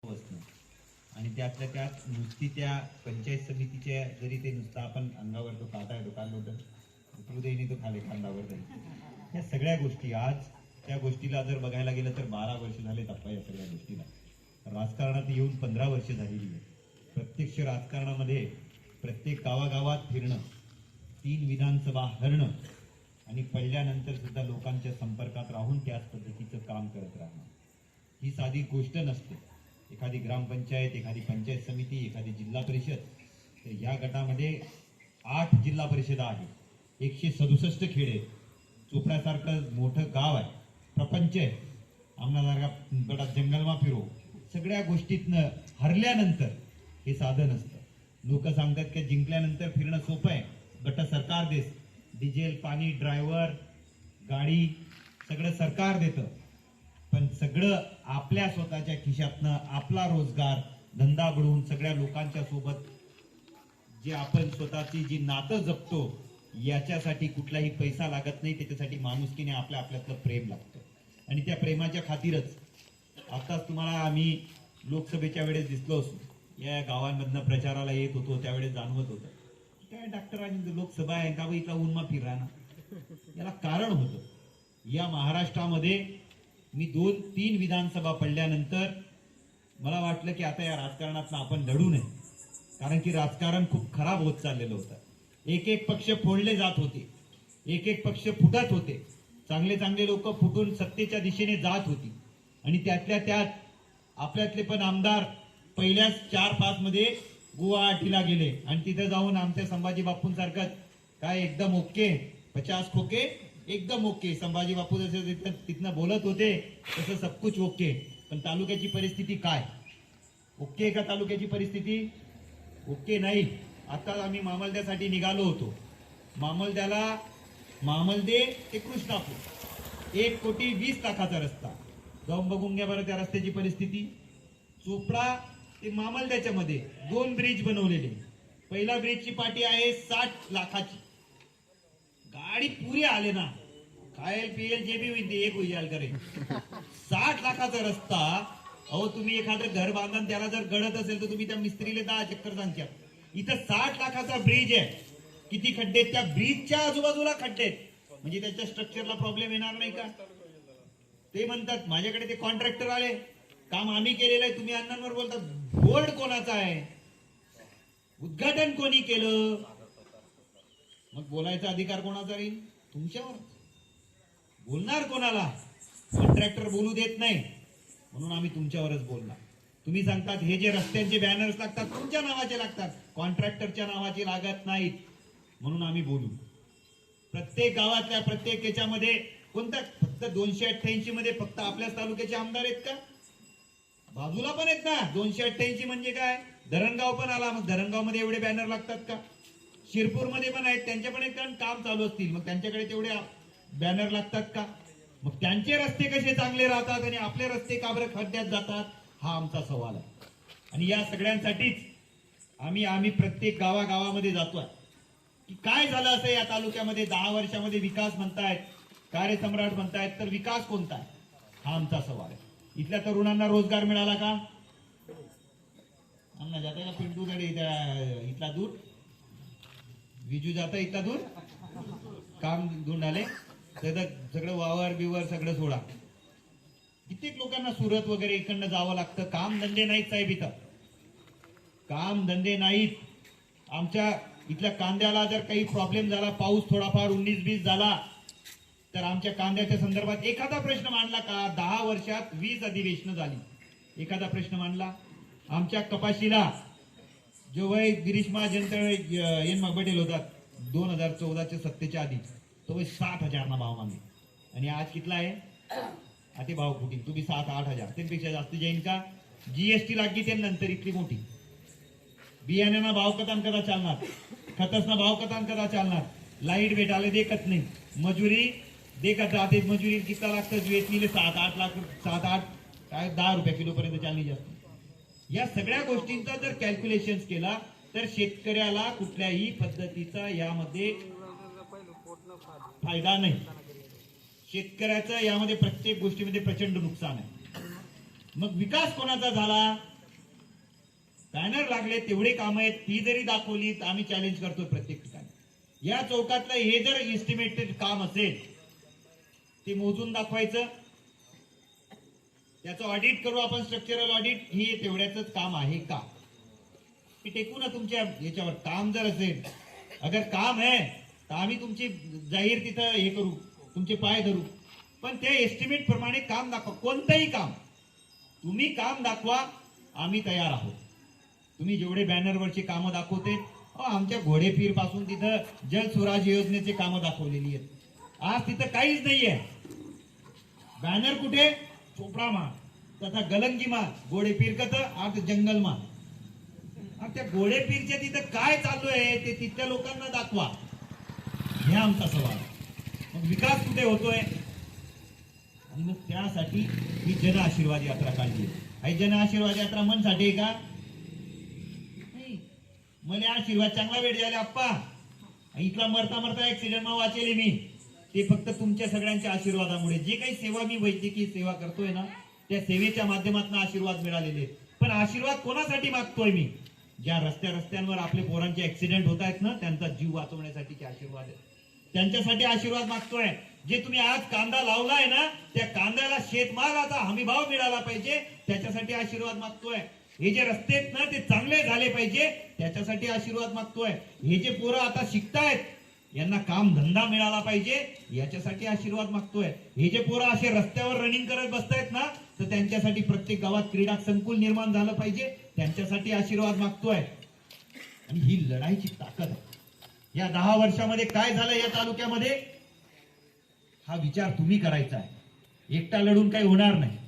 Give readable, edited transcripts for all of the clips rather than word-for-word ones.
असणं आणि त्यातल्या त्यात नुसती त्या पंचायत समितीच्या जरी ते नुसतं आपण अंगावर तो काटा आहे तो काढलो तर उतरू तो खाली खांदावर जाईल. या सगळ्या गोष्टी आज त्या गोष्टीला जर बघायला गेलं तर 12 वर्ष झाले टप्पा या सगळ्या गोष्टीला. राजकारणात येऊन 15 वर्ष झालेली आहे. प्रत्यक्ष राजकारणामध्ये प्रत्येक गावागावात फिरणं, 3 विधानसभा हरणं आणि पडल्यानंतर सुद्धा लोकांच्या संपर्कात राहून त्याच पद्धतीचं काम करत राहणं ही साधी गोष्ट नसते. एखादी ग्रामपंचायत, एखादी पंचायत समिती, एखादी जिल्हा परिषद, तर या गटामध्ये 8 जिल्हा परिषदा आहे, 167 खेडे, चोपड्यासारखं मोठं गाव आहे, प्रपंच आहे, आमनासारखा गटात जंगलमा फिरो, सगळ्या गोष्टीतनं हरल्यानंतर हे साधन असतं. लोक सांगतात की जिंकल्यानंतर फिरणं सोपं आहे, गट सरकार देस, डिझेल, पाणी, ड्रायव्हर, गाडी सगळं सरकार देतं, पण सगळं आपल्या स्वतःच्या खिशातनं आपला रोजगार धंदा बुडवून सगळ्या लोकांच्या सोबत जे आपण स्वतःची जी नातं जपतो याच्यासाठी कुठलाही पैसा लागत नाही. त्याच्यासाठी माणुसकीने आपल्यातलं प्रेम लागतं आणि त्या प्रेमाच्या खातीरच आताच तुम्हाला आम्ही लोकसभेच्या वेळेस दिसलो असू, या गावांमधनं प्रचाराला येत होतो त्यावेळेस जाणवत होतं काय डॉक्टरांनी लोकसभा आहे का इथला उन्मा फिरा ना. याला कारण होतं, या महाराष्ट्रामध्ये मी 2-3 विधानसभा पडल्यानंतर मला वाटलं की आता या राजकारणात आपण लढू नये, कारण की राजकारण खूप खराब होत चाललेलं होतं. एक पक्ष फोडले जात होते, एक पक्ष फुटत होते, चांगले चांगले लोक फुटून सत्तेच्या दिशेने जात होती आणि त्यातल्या त्यात आपल्यातले पण आमदार पहिल्याच 4-5 मध्ये गुवाहाटीला गेले आणि तिथे जाऊन आमच्या संभाजी बापूंसारखं काय एकदम ओके 50 खोके एकदम ओके, संभाजी बापू जसे तिथनं बोलत होते तसं सब कुछ ओके. पण तालुक्याची परिस्थिती काय ओके का? तालुक्याची परिस्थिती ओके नाही. आता आम्ही मामलद्यासाठी निघालो होतो, मामलदे ते कृष्णापूर 1,20,00,000 रस्ता, जाऊन बघून घ्या बरं त्या रस्त्याची परिस्थिती. चोपडा ते मामलद्याच्या मध्ये 2 ब्रिज बनवलेले, पहिला ब्रिजची पाटी आहे 60 लाखाची, गाडी पुरी आले ना, खायल पियल जे भी होईल ते एक होईल करेल. 60 लाखाचा रस्ता. अहो तुम्ही एखादं घर बांधून त्याला जर गडत असेल तर तुम्ही त्या मिस्त्रीला 10 चक्कर सांगता. इथं 60 लाखाचा ब्रिज आहे. किती खड्डे? त्या ब्रिजच्या आजूबाजूला खड्डे, म्हणजे त्याच्या स्ट्रक्चरला प्रॉब्लेम येणार नाही का? ते म्हणतात माझ्याकडे ते कॉन्ट्रॅक्टर आले, काम आम्ही केलेलं आहे, तुम्ही अण्णांवर बोलतात. बोर्ड कोणाचा आहे? उद्घाटन कोणी केलं? मग बोलायचा अधिकार कोणाचा राहील? तुमच्यावर. बोलणार कोणाला? कॉन्ट्रॅक्टर बोलू देत नाही म्हणून आम्ही तुमच्यावरच बोलणार. तुम्ही सांगतात हे जे रस्त्यांचे बॅनर्स लागतात तुमच्या नावाचे लागतात, कॉन्ट्रॅक्टरच्या नावाचे लागत नाहीत म्हणून आम्ही बोलू. प्रत्येक गावातल्या प्रत्येक याच्यामध्ये कोणत्या फक्त 288 मध्ये फक्त आपल्याच तालुक्याचे आमदार आहेत का? बाजूला पण आहेत ना. 288 म्हणजे काय? धरणगाव पण आला, मग धरणगाव मध्ये एवढे बॅनर लागतात का? शिरपूर मध्ये पण आहेत, त्यांच्या पण एक काम चालू असतील, मग त्यांच्याकडे तेवढे बॅनर लागतात का? मग त्यांचे रस्ते कसे चांगले राहतात आणि आपले रस्ते का बरं खड्ड्यात जातात? हा आमचा सवाल आहे. आणि या सगळ्यांसाठीच आम्ही प्रत्येक गावागावामध्ये जातोय की काय झालं असं या तालुक्यामध्ये 10 वर्षामध्ये विकास म्हणतायत, कार्यसम्राट म्हणतायत, तर विकास कोणता आहे? हा आमचा सवाल आहे. इथल्या तरुणांना रोजगार मिळाला का? आम्हाला जाता का पिंटूकडे इथला दूर विजू जाता इथला दूर काम धुंड आले तर सगळं वावर बिवर सगळं सोडा. कित्येक लोकांना सुरत वगैरे इकडनं जावं लागतं. काम धंदे नाहीत साहेब, इथं काम धंदे नाहीत. आमच्या इथल्या कांद्याला जर काही प्रॉब्लेम झाला, पाऊस थोडाफार 19-20 झाला तर आमच्या कांद्याच्या संदर्भात एखादा प्रश्न मांडला का? 10 वर्षात 20 अधिवेशनं झाली, एखादा प्रश्न मांडला? आमच्या कपाशीला जो वय गिरीश महाजन बटेल होतात 2014च्या सत्तेच्या आधी, तो 7,000 ना भाव मागे आणि आज कितला आहे? आता भाव कुठे? तुम्ही 7-8 हजार त्यापेक्षा जास्त जाईन का? जीएसटी लागली ते नंतर इतकी मोठी. बियाण्यांना भाव कथान कदा चालणार, खतसना भाव कथान कदा चालणार, लाईट भेटायला देखत नाही, मजुरी देखत राहते. मजुरी किती लागतं? जीएसटीले 7-8 लाख, 7-8 काय 10 रुपये किलो पर्यंत चालली जास्त. या सगळ्या गोष्टींचा जर कॅल्क्युलेशन केला तर शेतकऱ्याला कुठल्याही पद्धतीचा यामध्ये फायदा नाही. शेतकऱ्याचा यामध्ये प्रत्येक गोष्टीमध्ये प्रचंड नुकसान आहे. मग विकास कोणाचा झाला? बॅनर लागले तेवढे काम आहेत, ती जरी दाखवली तर आम्ही चॅलेंज करतोय प्रत्येक ठिकाणी. या चौकातलं हे जर एस्टिमेटेड काम असेल ते मोजून दाखवायचं, त्याचं ऑडिट करू आपण, स्ट्रक्चरल ऑडिट. हे तेवढ्याच काम आहे का हे टेकू ना तुमच्या याच्यावर. काम जर असेल, अगर काम आहे तर आम्ही तुमची जाहीर तिथं हे करू, तुमचे पाय धरू, पण त्या एस्टिमेट प्रमाणे काम दाखवा. कोणतंही काम तुम्ही काम दाखवा, आम्ही तयार आहोत. तुम्ही जेवढे बॅनरवरची कामं दाखवते, आमच्या घोडेपीर पासून तिथं जल स्वराज योजनेचे कामं दाखवलेली आहेत. आज तिथं काहीच नाहीये. बॅनर कुठे? चोपडा मा तथा गलंगी मा, घोडेपीर कत आज जंगल मा. त्या घोडेपीरच्या तिथं काय चालू आहे ते तिथल्या लोकांना दाखवा, हे आमचा सवाल. मग विकास कुठे होतोय? आणि मग त्यासाठी ही जन आशीर्वाद यात्रा काढली. ही जन आशीर्वाद यात्रा मनसाठी आहे का? नाही. मला आशीर्वाद चांगला वेळ झाला आप्पा, इथला मरता मरता ऍक्सिडेंट मा वाचेले मी. ते फक्त तुमच्या सगळ्यांच्या आशीर्वादामुळे. जे काही सेवा मी वैद्यकीय सेवा करतोय ना, त्या सेवेच्या माध्यमातून आशीर्वाद मिळालेले. पण आशीर्वाद कोणासाठी मागतोय मी? ज्या रस्त्यांवर आपले पोरांचे ऍक्सिडेंट होत आहेत ना, त्यांचा जीव वाचवण्यासाठी आशीर्वाद आहे. त्यांच्यासाठी आशीर्वाद मागतोय. जे तुम्ही आज कांदा लावलाय ना, त्या कांद्याला शेतमालाचा हमी भाव मिळाला पाहिजे, त्याच्यासाठी आशीर्वाद मागतोय. हे जे रस्ते आहेत ना, ते चांगले झाले पाहिजे, त्याच्यासाठी आशीर्वाद मागतोय. हे जे पोरं आता शिकतायत, यांना काम धंदा मिळाला पाहिजे, याच्यासाठी आशीर्वाद मागतोय. हे जे पोरं असे रस्त्यावर रनिंग करत बसतायत ना, तर त्यांच्यासाठी प्रत्येक गावात क्रीडा संकुल निर्माण झालं पाहिजे, त्यांच्यासाठी आशीर्वाद मागतोय. आणि ही लढाईची ताकद आहे. या 10 वर्षामध्ये काय झालं या तालुक्यामध्ये, हा विचार तुम्ही करायचा आहे. एकटा लढून काही होणार नाही.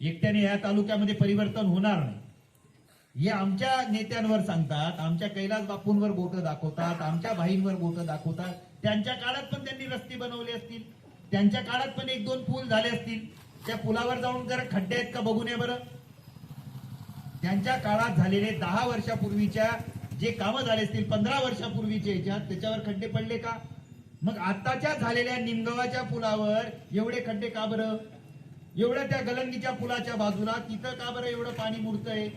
एकट्याने या तालुक्यामध्ये परिवर्तन होणार नाही. हे आमच्या नेत्यांवर सांगतात, आमच्या कैलास बापूंवर बोटं दाखवतात, आमच्या भाईंवर बोटं दाखवतात. त्यांच्या काळात पण त्यांनी रस्ते बनवले असतील, त्यांच्या काळात पण 1-2 पूल झाले असतील. त्या पुलावर जाऊन जरा खड्डे आहेत का बघून या बरं. त्यांच्या काळात झालेले 10 वर्षापूर्वीच्या जे कामं झाले असतील, 15 वर्षापूर्वीच्या याच्यात, त्याच्यावर खड्डे पडले का? मग आताच्या झालेल्या निमगावाच्या पुलावर एवढे खड्डे का बरं? एवढ्या त्या गलंगीच्या पुलाच्या बाजूला तिथं का बरं एवढं पाणी मुरतंय?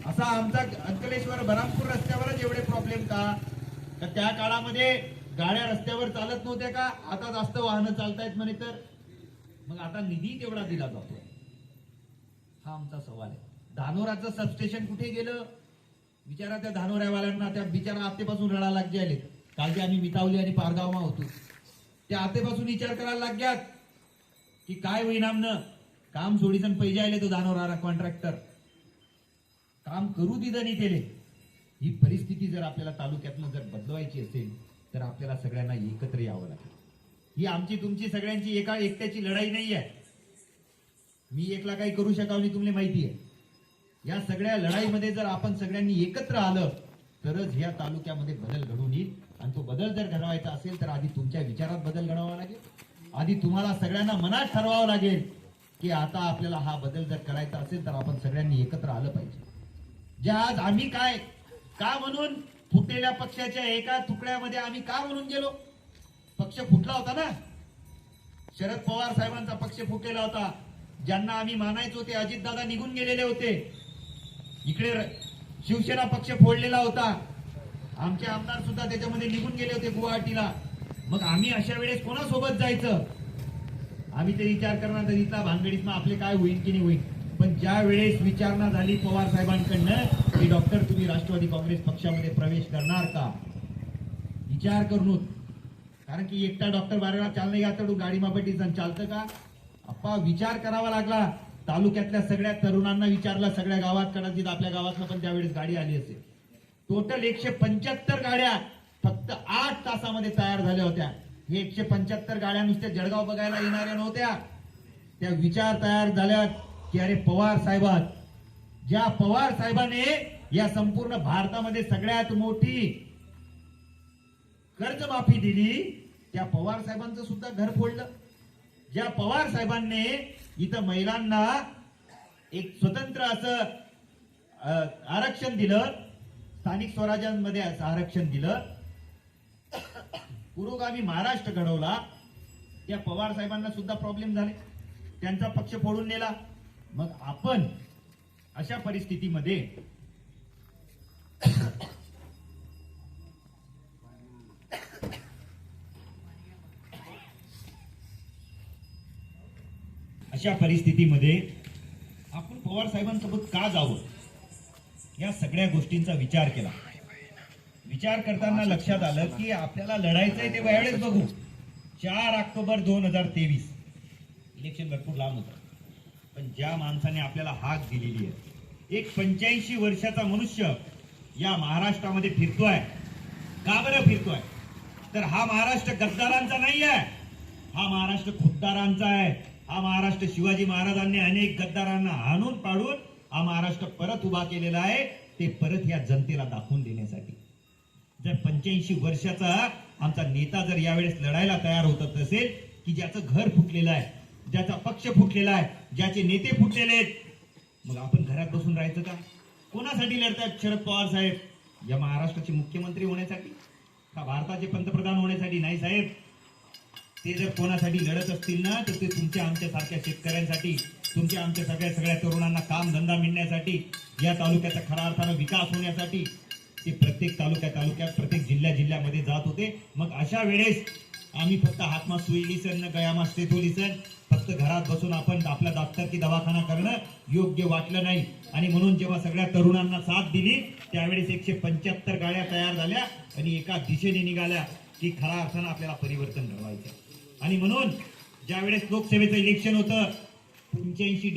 असा आमचा अंकलेश्वर बरामपूर रस्त्यावरच एवढे प्रॉब्लेम का? तर त्या काळामध्ये गाड्या रस्त्यावर चालत नव्हत्या का? आता जास्त वाहनं चालतायत म्हणे तर. मग आता निधी तेवढा दिला जातोय, हा आमचा सवाल आहे. धानोराचं सबस्टेशन कुठे गेलं? विचारा त्या धानोऱ्यावाल्यांना. त्या बिचारा आतेपासून रडायला लागले आले. काल जे आम्ही मितावली आणि पारगावमा होतो, त्या आतेपासून विचार करायला लागल्यात की काय होईनामनं काम सोडीसन पैसे आले. तो धानोरा कॉन्ट्रॅक्टर काम करू दिलं नाही केले. ही परिस्थिती जर आपल्याला तालुक्यातनं जर बदलवायची असेल तर आपल्याला सगळ्यांना एकत्र यावं लागेल. ही आमची तुमची सगळ्यांची एका एकट्याची लढाई नाही आहे. मी एकला काही करू शकाव नाही, तुम्हाला माहिती आहे. या सगळ्या लढाईमध्ये जर आपण सगळ्यांनी एकत्र आलं तरच ह्या तालुक्यामध्ये बदल घडून येईल. आणि तो बदल जर घडवायचा असेल तर आधी तुमच्या विचारात बदल घडवावा लागेल. आधी तुम्हाला सगळ्यांना मनात ठरवावं लागेल की आता आपल्याला हा बदल जर करायचा असेल तर आपण सगळ्यांनी एकत्र आलं पाहिजे. जे आज आम्ही काय का म्हणून फुटलेल्या पक्षाच्या एका तुकड्यामध्ये आम्ही का म्हणून गेलो? पक्ष फुटला होता ना, शरद पवार साहेबांचा पक्ष फुटलेला होता. ज्यांना आम्ही मानायचो ते अजितदादा निघून गेलेले होते. इकडे शिवसेना पक्ष फोडलेला होता. आमचे आमदार सुद्धा त्याच्यामध्ये निघून गेले होते गुवाहाटीला. मग आम्ही अशा वेळेस कोणासोबत जायचं? आम्ही ते विचार करणार तर इथला भानगडीत आपले काय होईल की नाही होईल. पण ज्या वेळेस विचारणा झाली पवार साहेबांकडनं की डॉक्टर तुम्ही राष्ट्रवादी काँग्रेस पक्षामध्ये प्रवेश करणार का, विचार करून. कारण की एकटा डॉक्टर बारेला चालणे गातडू गाडी मापटी चालतं का? अप्पा विचार करावा लागला. तालुक्यातल्या सगळ्या तरुणांना विचारलं, सगळ्या गावात, कदाचित आपल्या गावातनं पण त्यावेळेस गाडी आली असेल. टोटल 175 गाड्या फक्त 8 तासामध्ये तयार झाल्या होत्या. हे 175 गाड्या नुसत्या जळगाव बघायला येणाऱ्या नव्हत्या. त्या विचार तयार झाल्या की अरे पवार साहेबात, ज्या पवार साहेबांनी या संपूर्ण भारतामध्ये सगळ्यात मोठी कर्जमाफी दिली, त्या पवार साहेबांचं सुद्धा घर फोडलं. ज्या पवार साहेबांनी इथं महिलांना एक स्वतंत्र असं आरक्षण दिलं, स्थानिक स्वराज्यांमध्ये असं आरक्षण दिलं, पुरोगामी महाराष्ट्र घडवला, त्या पवार साहेबांना सुद्धा प्रॉब्लेम झाले. त्यांचा पक्ष फोडून नेला. मग आपण अशा परिस्थितीमध्ये अशा परिस्थितीमध्ये आपण पवार साहेबांसोबत का जावं या सगळ्या गोष्टींचा विचार केला. विचार करताना लक्षात आलं की आपल्याला लढायचंय ते वेळेस बघू. 4 ऑक्टोबर 2023 इलेक्शन भरपूर लांब होतं, पण ज्या माणसाने आपल्याला हाक दिलेली आहे, एक 85 वर्षाचा मनुष्य या महाराष्ट्रामध्ये फिरतोय. का बरं फिरतोय? तर हा महाराष्ट्र गद्दारांचा नाही आहे, हा महाराष्ट्र खुद्दारांचा आहे. हा महाराष्ट्र शिवाजी महाराजांनी अनेक गद्दारांना हाणून पाडून हा महाराष्ट्र परत उभा केलेला आहे, ते परत या जनतेला दाखवून देण्यासाठी. जर 85 वर्षाचा आमचा नेता जर यावेळेस लढायला तयार होत असेल, की ज्याचं घर फुटलेलं आहे, ज्याचा पक्ष फुटलेला आहे, ज्याचे नेते फुटलेले आहेत, मग आपण घरात बसून राहायचं का? कोणासाठी लढतात शरद पवार साहेब? या महाराष्ट्राचे मुख्यमंत्री होण्यासाठी का भारताचे पंतप्रधान होण्यासाठी? नाही साहेब, ते जर कोणासाठी लढत असतील ना, तर ते तुमच्या आमच्या सारख्या शेतकऱ्यांसाठी, तुमच्या आमच्या सगळ्या तरुणांना काम धंदा मिळण्यासाठी, या तालुक्याचा खऱ्या अर्थानं विकास होण्यासाठी ते प्रत्येक तालुक्यात प्रत्येक जिल्ह्यामध्ये जात होते. मग अशा वेळेस आम्ही फक्त हातमा सुई लिसन गयामा स्टेथो लिसन फक्त घरात बसून आपण आपला डॉक्टर की दवाखाना करणं योग्य वाटलं नाही. आणि म्हणून जेव्हा सगळ्या तरुणांना साथ दिली त्यावेळेस 175 गाड्या तयार झाल्या आणि एका दिशेने निघाल्या की खऱ्या अर्थानं आपल्याला परिवर्तन घडवायचं. आणि म्हणून ज्या वेळेस लोकसभेचं इलेक्शन होतं 45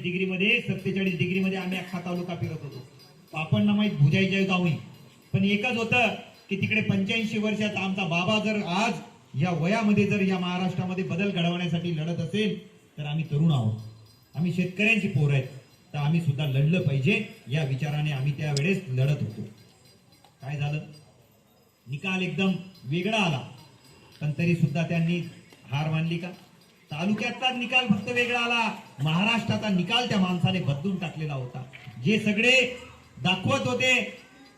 डिग्री मध्ये 47 डिग्री मध्ये आम्ही अख्खा तालुका फिरत होतो. आपण ना माहीत भुजायच्या गावी, पण एकच होतं की तिकडे 85 वर्षाचा आमचा बाबा जर आज या वयामध्ये जर या महाराष्ट्रामध्ये बदल घडवण्यासाठी लढत असेल तर आम्ही तरुण आहोत, आम्ही शेतकऱ्यांची पोर आहेत, तर आम्ही सुद्धा लढलं पाहिजे या विचाराने आम्ही त्यावेळेस लढत होतो. काय झालं? निकाल एकदम वेगळा आला, पण तरी सुद्धा त्यांनी हार मानली का? तालुक्यातला निकाल फक्त वेगळा आला, महाराष्ट्राचा निकाल त्या माणसाने बदलून टाकलेला होता. जे सगळे दाखवत होते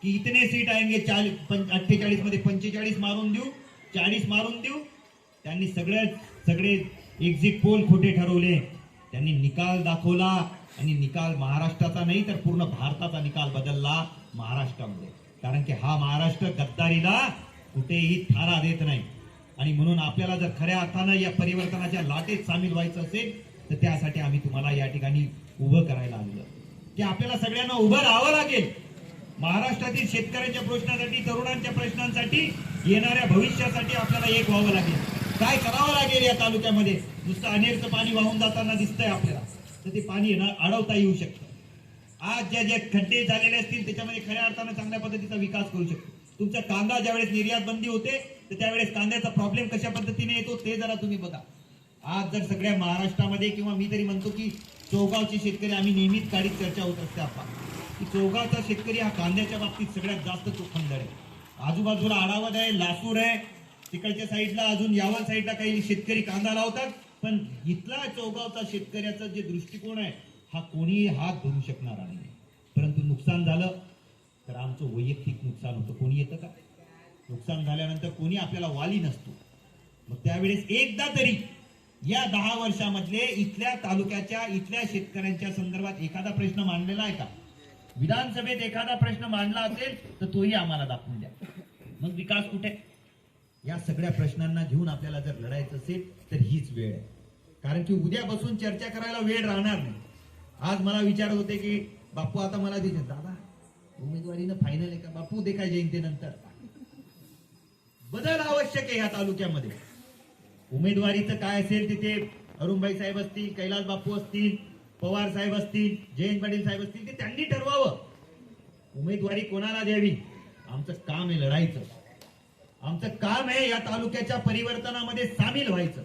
की इतने सीट आएंगे 48 मध्ये 45 मारून देऊ, 40 मारून देऊ, त्यांनी सगळे एक्झिट पोल खोटे ठरवले. त्यांनी निकाल दाखवला आणि निकाल महाराष्ट्राचा नाही तर पूर्ण भारताचा निकाल बदलला महाराष्ट्रामध्ये. कारण की हा महाराष्ट्र गद्दारीला कुठेही थारा देत नाही. आणि म्हणून आपल्याला जर खऱ्या अर्थानं या परिवर्तनाच्या लाटेत सामील व्हायचं असेल तर त्यासाठी आम्ही तुम्हाला या ठिकाणी उभं करायला आलेलं की आपल्याला सगळ्यांना उभं राहावं लागेल. महाराष्ट्रातील शेतकऱ्यांच्या प्रश्नासाठी, तरुणांच्या प्रश्नांसाठी, येणाऱ्या भविष्यासाठी आपल्याला एक व्हावं लागेल. काय करावं लागेल? या तालुक्यामध्ये नुसतं अनेरचं पाणी वाहून जाताना दिसतंय आपल्याला, तर ते पाणी अडवता येऊ शकतं. आज जे खड्डे झालेले असतील त्याच्यामध्ये खऱ्या अर्थानं चांगल्या पद्धतीचा विकास करू शकतो. तुमचा कांदा ज्यावेळेस निर्यात बंदी होते तर त्यावेळेस कांद्याचा प्रॉब्लेम कशा पद्धतीने येतो ते जरा तुम्ही बघा. आज जर सगळ्या महाराष्ट्रामध्ये किंवा मी तरी म्हणतो की चौगावचे शेतकरी, आम्ही नेहमीच गाडीत चर्चा होत असते आपला की चौगावचा शेतकरी हा कांद्याच्या बाबतीत सगळ्यात जास्त चोखंदळ आहे. आजूबाजूला आडावत आहे, लासूर आहे, तिकडच्या साईडला अजून यावल साईडला काही शेतकरी कांदा लावतात, पण इथला चौगावचा शेतकऱ्याचा जे दृष्टिकोन आहे हा कोणी हात धरू शकणारा नाही. परंतु नुकसान झालं तर आमचं वैयक्तिक नुकसान होतं. कोणी येतं का? नुकसान झाल्यानंतर कोणी आपल्याला वाली नसतो. मग त्यावेळेस एकदा तरी या 10 वर्षामधले इथल्या तालुक्याच्या, इथल्या शेतकऱ्यांच्या संदर्भात एखादा प्रश्न मांडलेला आहे का? विधानसभेत एखादा प्रश्न मांडला असेल तर तोही आम्हाला दाखवून द्या. मग विकास कुठे? या सगळ्या प्रश्नांना घेऊन आपल्याला जर लढायचं असेल तर हीच वेळ आहे. कारण की उद्या बसून चर्चा करायला वेळ राहणार नाही. आज मला विचारत होते की बापू आता मला दिसेल, दादा उमेदवारीनं फायनल आहे का? बापू दे काय जयंतीनंतर. बदल आवश्यक आहे या तालुक्यामध्ये. उमेदवारीचं काय असेल तिथे अरुणभाई साहेब असतील, कैलास बापू असतील, पवार साहेब असतील, जयंत पाटील साहेब असतील, ते त्यांनी ठरवावं उमेदवारी कोणाला द्यावी. आमचं काम आहे लढायचं. आमचं काम आहे या तालुक्याच्या परिवर्तनामध्ये सामील व्हायचं.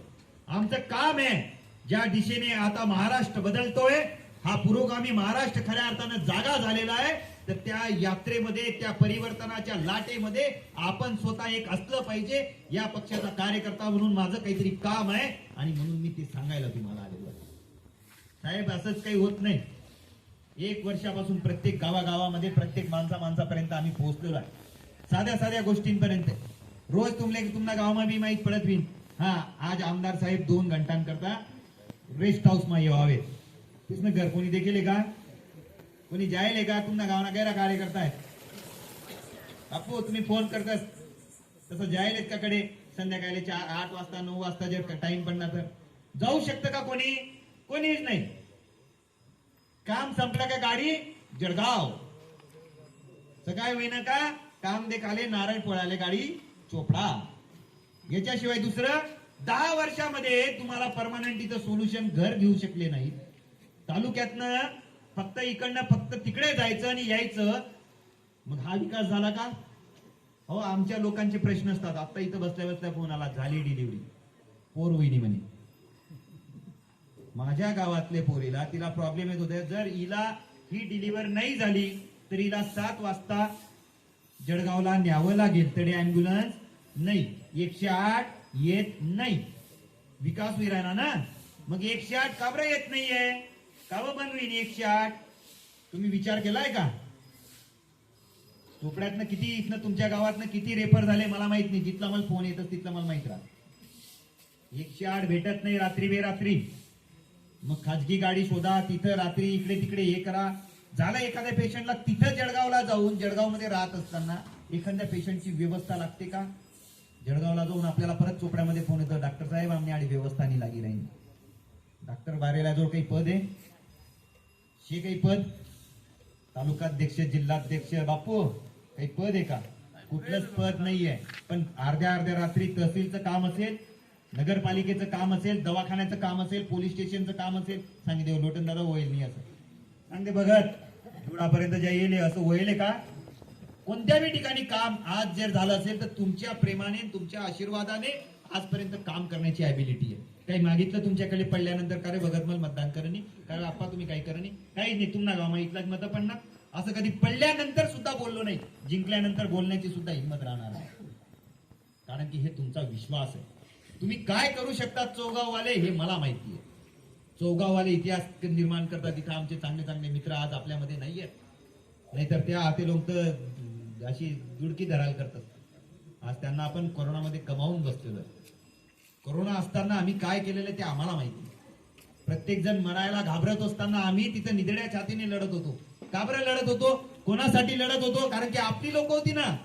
आमचं काम आहे ज्या दिशेने आता महाराष्ट्र बदलतोय, हा पुरोगामी महाराष्ट्र खऱ्या अर्थानं जागा झालेला आहे, तर त्या यात्रेमध्ये, त्या परिवर्तनाच्या लाटेमध्ये आपण स्वतः एक असलं पाहिजे. या पक्षाचा कार्यकर्ता म्हणून माझं काहीतरी काम आहे आणि म्हणून मी ते सांगायला तुम्हाला आलेलो आहे. साहेब असंच काही होत नाही. 1 वर्षापासून प्रत्येक गावागावामध्ये, प्रत्येक माणसापर्यंत आम्ही पोहोचलेलो आहे. साध्या गोष्टींपर्यंत रोज तुम्हाला गावामध्ये बी माहीत पडत होईल. हा आज आमदार साहेब 2 घंटांकरता रेस्ट हाऊस मा यावे. इसमें घर कोणी देखील का कोणी जायले का तुमना गावना गैरा कार्य करताय बापू तुम्ही फोन करतास तसं जायलेत का कडे संध्याकाळी 8 वाजता 9 वाजता जर टाइम पडला तर जाऊ शकतं का कोणी कोणीच नाही काम संपलं का गाडी जळगाव सकाळी होईना का काम देखाले नारळ पोळाले गाडी चोपडा याच्याशिवाय दुसरं 10 वर्षामध्ये तुम्हाला परमनंट इथं सोल्युशन घर घेऊ शकले नाही तालुक्यातनं फक्त इकडनं फक्त तिकडे जायचं आणि यायचं मग हा विकास झाला का हो आमच्या लोकांचे प्रश्न असतात आता इथं बसल्या बसल्या फोन आला झाली डिलिव्हरी पोर होईनी म्हणे माझ्या गावातले पोरीला तिला प्रॉब्लेम येत होते जर हिला ही डिलिव्हर नाही झाली तर हिला 7 वाजता जळगावला न्यावं लागेल तरी अँब्युलन्स नाही 108 येत नाही विकास विरायना ना मग 108 का बरं येत नाहीये का बंद होईल 108 तुम्ही विचार केलाय का चोपड्यातनं किती इथनं तुमच्या गावातनं किती रेफर झाले मला माहित नाही जिथला मला फोन येतच तिथला मला माहित राहत 108 भेटत नाही रात्री बेरात्री मग खाजगी गाडी शोधा तिथं रात्री इकडे तिकडे हे करा झालं एखाद्या पेशंटला तिथं जळगावला जाऊन जळगावमध्ये राहत असताना एखाद्या पेशंटची व्यवस्था लागते का जळगावला जाऊन आपल्याला परत चोपड्यामध्ये फोन येतो डॉक्टर साहेब आम्ही आडी व्यवस्था नाही लागी राहील डॉक्टर बारेला जो काही पद आहे शे काही पद तालुकाध्यक्ष जिल्हाध्यक्ष बापू काही पद आहे का कुठलंच पद नाहीये पण अर्ध्या रात्री तहसीलचं काम असेल नगरपालिकेचं काम असेल दवाखान्याचं काम असेल पोलीस स्टेशनचं काम असेल सांगितलं लोटन दादा होईल नाही असं सांगते बघत एवढापर्यंत जे येईल असं होईल का कोणत्याही ठिकाणी काम आज जर झालं असेल तर तुमच्या प्रेमाने तुमच्या आशीर्वादाने आजपर्यंत काम करण्याची ॲबिलिटी आहे काही मागितलं तुमच्याकडे पडल्यानंतर का रे बघत मला मतदान करणी कारण आप्पा तुम्ही काही करणी काहीच नाही तुम्हाला गाव इथलाच मत पडणार असं कधी पडल्यानंतर सुद्धा बोललो नाही जिंकल्यानंतर बोलण्याची सुद्धा हिंमत राहणार आहे कारण की हे तुमचा विश्वास आहे तुम्ही काय करू शकता चौगाववाले हे मला माहिती आहे चौगाववाले इतिहास निर्माण करतात तिथं आमचे चांगले चांगले मित्र आज आपल्यामध्ये नाही आहेत नाहीतर त्या ते लोक तर अशी दुडकी धराल करतात आज त्यांना आपण कोरोनामध्ये कमावून बसलेलो कोरोना असताना आम्ही काय केलेलं ते आम्हाला माहिती प्रत्येक जण मरायला घाबरत असताना आम्ही तिथं निधड्या छातीने लढत होतो का बरं लढत होतो कोणासाठी लढत होतो कारण की आपली लोक होती ना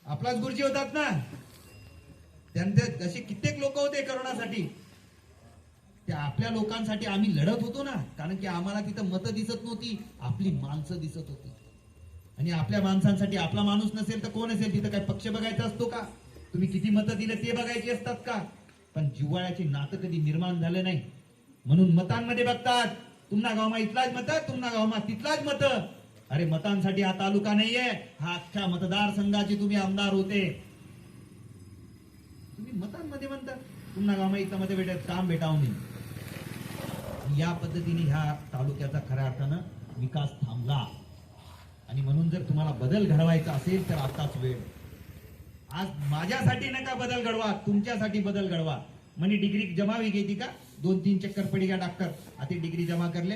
आपलाच गुरुजी होतात ना त्यांचे असे कित्येक लोक होते करोनासाठी त्या आपल्या लोकांसाठी आम्ही लढत होतो ना कारण की आम्हाला तिथं मतं दिसत नव्हती आपली माणसं दिसत होती आणि आपल्या माणसांसाठी आपला माणूस नसेल तर कोण असेल तिथं काय पक्ष बघायचा असतो का तुम्ही किती मतं दिले ते बघायची असतात का पण जिव्हाळ्याची नातं कधी निर्माण झालं नाही म्हणून मतांमध्ये बघतात तुमना गावमा इथलाच मत तुमना गावमा तिथलाच मत अरे मतांसाठी हा तालुका नाहीये हा अख्ख्या मतदारसंघाचे तुम्ही आमदार होते तुम्ही मतांमध्ये म्हणता पुन्हा गावमा इथं मध्ये भेटत काम भेटावं नाही या पद्धतीने ह्या तालुक्याचा खऱ्या अर्थानं विकास थांबला आणि म्हणून जर तुम्हाला बदल घडवायचा असेल तर आताच वेळ आज माझ्यासाठी नका बदल घडवा तुमच्यासाठी बदल घडवा म्हणे डिग्री जमावी घेती का 2-3 चक्कर पडी गया डॉक्टर आता डिग्री जमा करले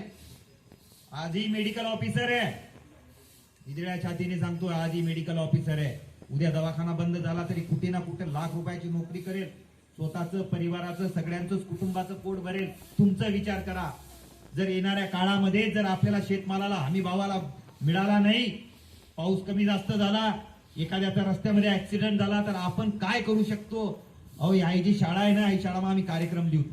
आजही मेडिकल ऑफिसर आहे इदळ्या छातीने सांगतो आजही मेडिकल ऑफिसर आहे उद्या दवाखाना बंद झाला तरी कुठे ना कुठे लाख रुपयाची नोकरी करेल स्वतःचं परिवाराचं सगळ्यांचंच कुटुंबाचं पोट भरेल तुमचा विचार करा जर येणाऱ्या काळामध्ये जर आपल्याला शेतमालाला हमी भावाला मिळाला नाही पाऊस कमी जास्त झाला एखाद्याचा रस्त्यामध्ये ऍक्सिडेंट झाला तर आपण काय करू शकतो अहो ही जी शाळा आहे ना ही शाळाમાં आम्ही कार्यक्रम लिहू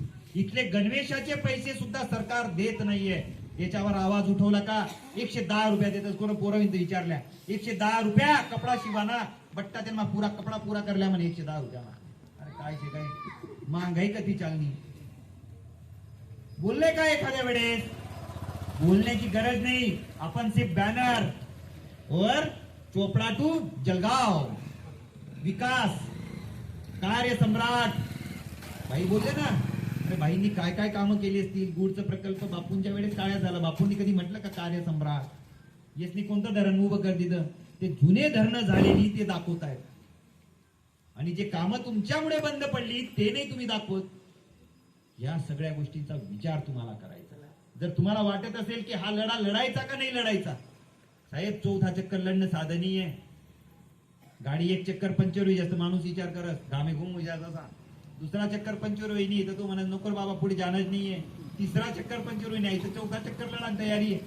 इथले गणवेशाचे पैसे सुद्धा सरकार देत नाहीये याच्यावर आवाज उठवला का 110 रुपया देतात कोण पोरविंत विचारल्या 110 रुपया कपडा शिवाना बट्टा त्यांना पुरा कपडा पुरा करल्या म्हणे 110 रुपया अरे काय शे काय महागाई कधी चालली बोलले का एखाद्या वेळेस बोलण्याची गरज नाही आपण सिर्फ बॅनर और चोपड़ा टू जलगाव विकास कार्य सम्राट भाई बोलले ना अरे भाईंनी काय काय कामं केली असतील गुडचा प्रकल्प बापूंच्या वेळेस काय झाला बापूंनी कधी म्हटलं का कार्य सम्राट यसनी कोणतं धरण उभं कर दिलं ते जुने धरणं झालेली ते दाखवत आहेत आणि जे कामं तुमच्यामुळे बंद पडली ते नाही तुम्ही दाखवत या सगळ्या गोष्टींचा विचार तुम्हाला करायचा जर तुम्हाला वाटत असेल की हा लढा लढायचा का नाही लढायचा साहेब 4था चक्कर लढणं साधनीय आहे गाडी 1 चक्कर पंक्चर होई जास्त माणूस विचार करत घामे घुम हो जाता दूसरा चक्कर पंक्चर होई नाही तर तो म्हणत नको बाबा पुढे जाणंच नाहीये 3रा चक्कर पंक्चर होई नाही तर 4था चक्कर लढायला तयारी आहे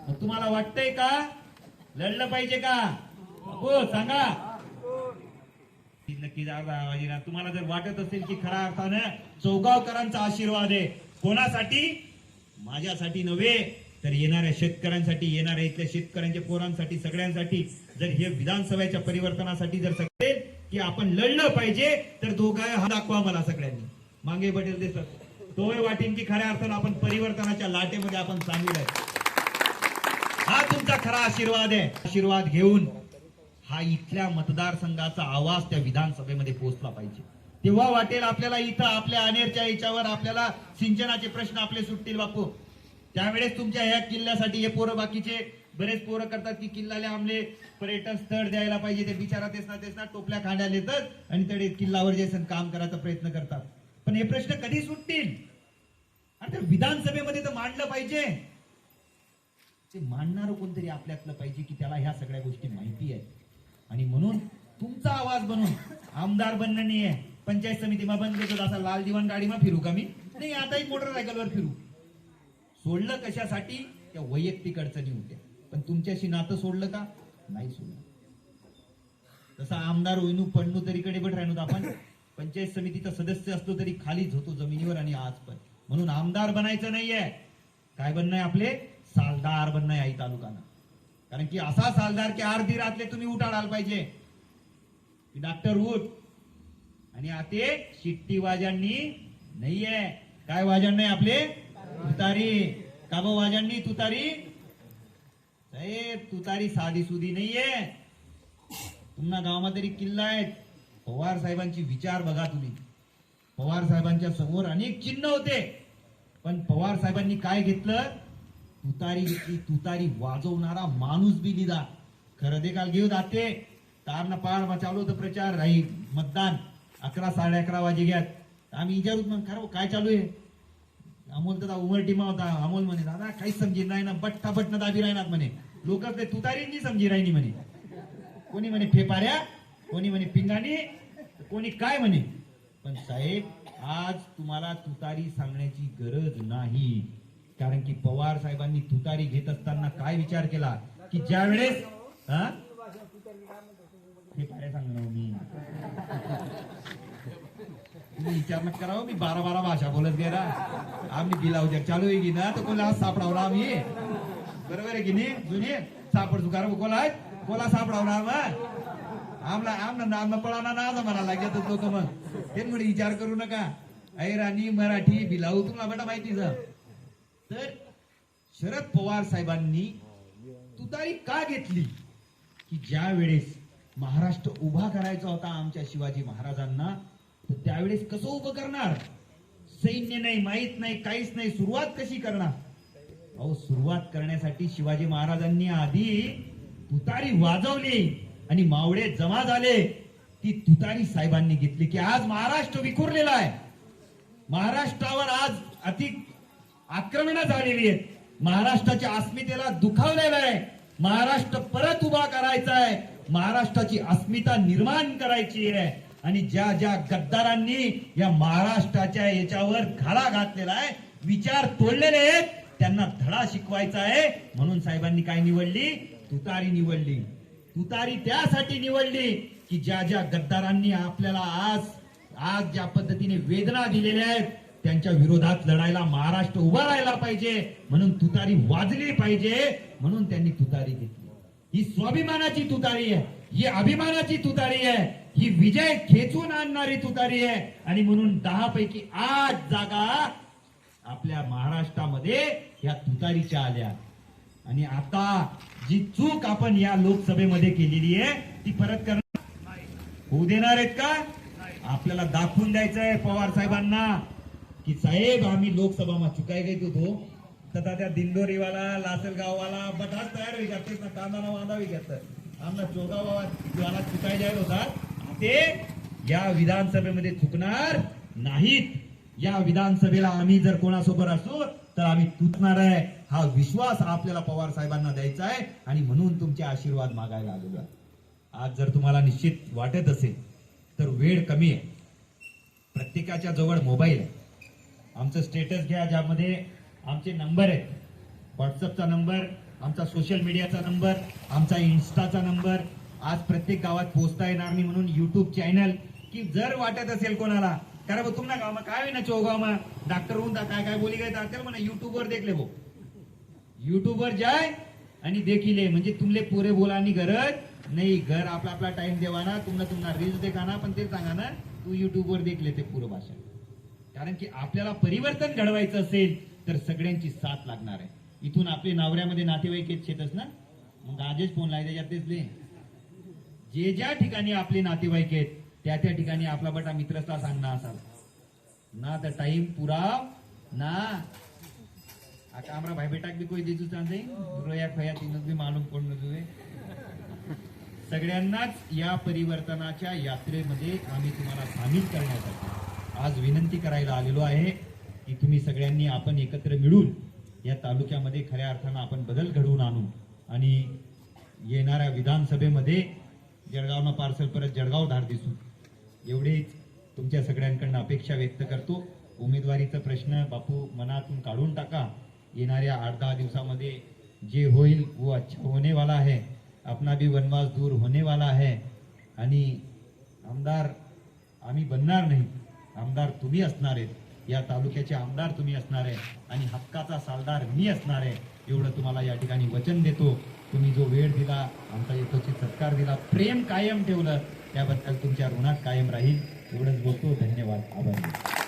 मग तुम्हाला वाटतंय का लढलं पाहिजे का? हो सांगा. नक्कीच अर्धा तुम्हाला जर वाटत असेल की खऱ्या अर्थानं चौगावकरांचा आशीर्वाद आहे, कोणासाठी? माझ्यासाठी नव्हे तर येणाऱ्या शेतकऱ्यांसाठी, येणाऱ्या इथल्या शेतकऱ्यांच्या पोरांसाठी, सगळ्यांसाठी, जर हे विधानसभेच्या परिवर्तनासाठी जर सगळे की आपण लढलं पाहिजे तर दोघा हा दाखवा मला सगळ्यांनी. मागे पटेल दिसत तोय वाटेन की खऱ्या अर्थानं आपण परिवर्तनाच्या लाटेमध्ये आपण सामील आहे. हा तुमचा खरा आशीर्वाद आहे. आशीर्वाद घेऊन हा इथल्या मतदारसंघाचा आवाज त्या विधानसभेमध्ये पोहोचला पाहिजे. तेव्हा वाटेल आपल्याला इथं आपल्या अनेरच्या याच्यावर आपल्याला सिंचनाचे प्रश्न आपले सुटतील बापू. त्यावेळेस तुमच्या ह्या किल्ल्यासाठी हे पोरं बाकीचे बरेच पोरं करतात की किल्ल्याला आमले पर्यटन स्थळ द्यायला पाहिजे. ते बिचारा तेच ना टोपल्या खांड्या येतात आणि तडे किल्ल्यावर जे काम करायचा प्रयत्न करतात. पण हे प्रश्न कधी सुटतील? आता विधानसभेमध्ये तर मांडलं पाहिजे. ते मांडणार कोणतरी आपल्यातलं पाहिजे की त्याला ह्या सगळ्या गोष्टी माहिती आहेत. आणि म्हणून तुमचा आवाज बनून आमदार बनणं नाहीये, पंचायत समितीमा बंद देतो असा लाल दिवाण गाडीमा फिरू का मी? नाही, आताही मोटरसायकलवर फिरू. सोडलं कशासाठी? त्या वैयक्तिक अडचणी होत्या. पण तुमच्याशी नातं सोडलं का? नाही सोडलं. तसा आमदार होईनू पडणू तरी कडे बट राहणू आपण पंचायत समितीचा सदस्य असतो तरी खालीच होतो जमिनीवर आणि आज पण. म्हणून आमदार बनायचं नाहीये. काय बनणं आपले? सालदार बनणं आई तालुकाना. कारण की असा सालदार की अर्धी रातले तुम्ही उठाडाल पाहिजे की डॉक्टर उठ. आणि आते शिट्टी वाजांनी नाहीये. काय वाजण नाही आपले? तुतारी. काबो वाजांनी तुतारी. साहेब तुतारी साधी सुधी नाहीये. तुम्हाला गावामध्ये तरी किल्ला आहेत. पवार साहेबांची विचार बघा तुम्ही. पवार साहेबांच्या समोर अनेक चिन्ह होते, पण पवार साहेबांनी काय घेतलं? तुतारी घेतली. तुतारी वाजवणारा माणूस बी लिदा. खरं दे काल घेऊ जाते तार पार चालू होतं प्रचार राही मतदान 11 11:30 वाजे घ्यात. आम्ही विचारूच मग खरं काय चालू आहे? अमोल तर उमरटीमा होता. अमोल म्हणे दादा काहीच समजी नाही ना, बट्टा बटणं दाबी राहणार म्हणे. लोक ते तुतारींनी समजी राहिनी म्हणे. कोणी म्हणे फेपाऱ्या, कोणी म्हणे पिंगाणी, कोणी काय म्हणे. पण साहेब आज तुम्हाला तुतारी सांगण्याची गरज नाही. कारण की पवार साहेबांनी तुतारी घेत असताना काय विचार केला की ज्या वेळेस फेपाऱ्या सांगणार मी तुम्ही विचार नका करावं. मी 12 भाषा बोलत गेला. आम्ही गिलाव जग चालू आहे की ना तर कोणा सापडावला आम्ही. बरोबर आहे की नाही? जुने सापड चुकार कोला कोला सापडावणार मग आमला आमना पळाना ना म्हणा लागेल लोक. मग ते म्हणे विचार करू नका. ऐराणी मराठी बिलाऊ तुम्हाला बेटा माहितीच. तर शरद पवार साहेबांनी तुतारी का घेतली की ज्या वेळेस महाराष्ट्र उभा करायचा होता आमच्या शिवाजी महाराजांना, तर त्यावेळेस कसं उभं करणार? सैन्य नाही, माहित नाही, काहीच नाही. सुरुवात कशी करणार? अहो सुरुवात करण्यासाठी शिवाजी महाराजांनी आधी तुतारी वाजवली आणि मावळे जमा झाले. ती तुतारी साहेबांनी घेतली की आज महाराष्ट्र विखुरलेला आहे. महाराष्ट्रावर आज अति आक्रमण झालेली आहेत. महाराष्ट्राच्या अस्मितेला दुखावलेलं आहे. महाराष्ट्र परत उभा करायचा आहे. महाराष्ट्राची अस्मिता निर्माण करायची आहे. आणि ज्या ज्या गद्दारांनी या महाराष्ट्राच्या याच्यावर घाला घातलेला आहे, विचार तोडलेले आहेत, त्यांना धडा शिकवायचा आहे. म्हणून साहेबांनी काय निवडली? तुतारी निवडली. तुतारी त्यासाठी निवडली की ज्या ज्या गद्दारांनी आपल्याला आज ज्या पद्धतीने वेदना दिलेल्या आहेत त्यांच्या विरोधात लढायला महाराष्ट्र उभा राहायला पाहिजे. म्हणून तुतारी वाजली पाहिजे. म्हणून त्यांनी तुतारी घेतली. ही स्वाभिमानाची तुतारी आहे. ही अभिमानाची तुतारी आहे. ही विजय खेचून आणणारी तुतारी आहे. आणि म्हणून 10 पैकी 8 जागा आपल्या महाराष्ट्रामध्ये या तुतारीच्या आल्या. आणि आता जी चूक आपण या लोकसभेमध्ये केलेली आहे ती परत करणार होऊ देणार आहेत का? आपल्याला दाखवून द्यायचं आहे पवार साहेबांना की साहेब आम्ही लोकसभा चुकाय गई होतो. तथा त्या दिंडोरीवाला लासलगाववाला बटास तयार होई जातेस ना, कांदा वांदा घेत आमना चोगावाला चुकाय जायला होता. ते या विधानसभेमध्ये चुकणार नाहीत. या विधानसभेला आम्ही जर कोणासोबत असू तर आम्ही तुटणार आहे. हा विश्वास आपल्याला पवार साहेबांना द्यायचा आहे. आणि म्हणून तुमचे आशीर्वाद मागायला आलेलो आहे. आज जर तुम्हाला निश्चित वाटत असेल तर वेळ कमी आहे. प्रत्येकाच्या जवळ मोबाईल आहे. आमचं स्टेटस घ्या ज्यामध्ये आमचे नंबर आहेत. व्हॉट्सअपचा नंबर आमचा सोशल मीडियाचा नंबर, आमचा इन्स्टाचा नंबर, आज प्रत्येक गावात पोहोचता येणार नाही म्हणून युट्यूब चॅनल, की जर वाटत असेल कोणाला कारण वो तुमना गाँव में काय हुई ना चौगाव में डॉक्टर हूं काय काय बोली गए ताकल मैंने यूट्यूब वर देख ले वो यूट्यूब वर जाय आणि देखी ले म्हणजे तुमले पुरे बोलानी गरज नाही घर आपला आपला टाइम देवाना तुम्हाला रील्स देखाना पण ते सांगा ना तू युट्यूब वर देख ले ते पूर्ण भाषण कारण की आपल्याला परिवर्तन घडवायचं असेल तर सगळ्यांची साथ लागणार आहे इथून आपले नावऱ्यामध्ये नातेवाईक येत शेतच ना मग आजच फोन लाय त्याच्यात जे ज्या ठिकाणी आपले नातेवाईक आहेत त्या ठिकाणी आपला बटा मित्रता सांगणं असाल ना तर टाइम पुराव ना आता आम्हाला भाई बेटा भी कोई देजू चांदे रोया खया तीनच भी मालूम कोण नजुवे सगळ्यांनाच या परिवर्तनाच्या यात्रेमध्ये आम्ही तुम्हाला सामील करण्यासाठी आज विनंती करायला आलेलो आहे की तुम्ही सगळ्यांनी आपण एकत्र मिळून या तालुक्यामध्ये खऱ्या अर्थानं आपण बदल घडवून आणू आणि येणाऱ्या विधानसभेमध्ये जळगावनं पार्सल परत जळगाव धार दिसू एवढेच तुमच्या सगळ्यांकडनं अपेक्षा व्यक्त करतो उमेदवारीचा प्रश्न बापू मनातून काढून टाका येणाऱ्या 8-10 दिवसामध्ये जे होईल वो अच्छा होने वाला है अपना भी वनवास दूर होने वाला है आणि आमदार आम्ही बनणार नाही आमदार तुम्ही असणार आहेत या तालुक्याचे आमदार तुम्ही असणार आहे आणि हक्काचा सालदार मी असणार आहे एवढं तुम्हाला या ठिकाणी वचन देतो तुम्ही जो वेळ दिला आमचा यथोचित सत्कार दिला प्रेम कायम ठेवलं त्याबद्दल तुमच्या ऋणात कायम राहील एवढंच बोलतो धन्यवाद आभार